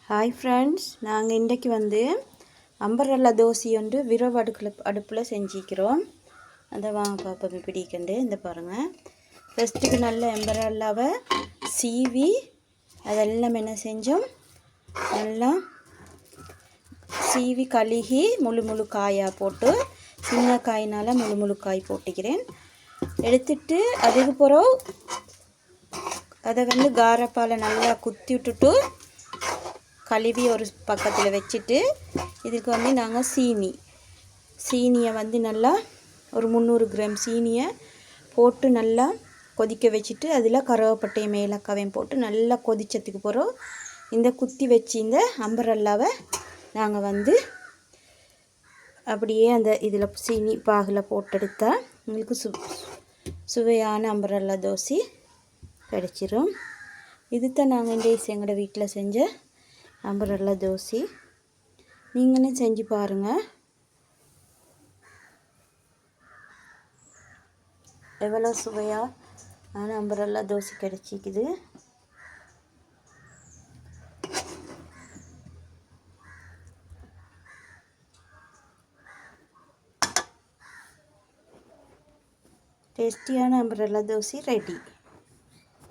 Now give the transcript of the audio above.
Hi friends, நாங்கள் இன்றைக்கு umbrella dosa ஒன்று விரவு அடுப்பில் செஞ்சுக்கிறோம். அதை வாங்க பார்ப்போம் பிடிக்கண்டு. இந்த பாருங்கள், ஃபஸ்ட்டுக்கு நல்ல அம்பரல்லாவை சீவி அதெல்லாம் என்ன செஞ்சோம், நல்லா சீவி கழுகி முழு காயாக போட்டு, சின்ன காயினால் முழு காய் போட்டுக்கிறேன். எடுத்துட்டு அதுக்கு பிறகு அதை காரப்பால் நல்லா குத்தி விட்டுட்டு கழுவி ஒரு பக்கத்தில் வச்சுட்டு, இதுக்கு நாங்கள் சீனியை நல்லா ஒரு 300 கிராம் சீனியை போட்டு நல்லா கொதிக்க வச்சுட்டு, அதில் கருவேப்பட்டையும் மேலக்காவையும் போட்டு நல்லா கொதிச்சதுக்கு பிறகு இந்த குத்தி வச்சு இந்த அம்பரல்லாவை நாங்கள் அப்படியே அந்த இதில் சீனி பாகில் போட்டெடுத்தா உங்களுக்கு சுவையான அம்பரல்லா தோசை கிடச்சிரும். இதுதான் நாங்கள் எங்களோட வீட்டில் செஞ்ச அம்பரல்லா தோசை. நீங்களும் செஞ்சு பாருங்கள். எவ்வளோ சுவையாக அம்பரல்லா தோசை கிடைச்சிக்குது. டேஸ்டியான அம்பரல்லா தோசை ரெடி.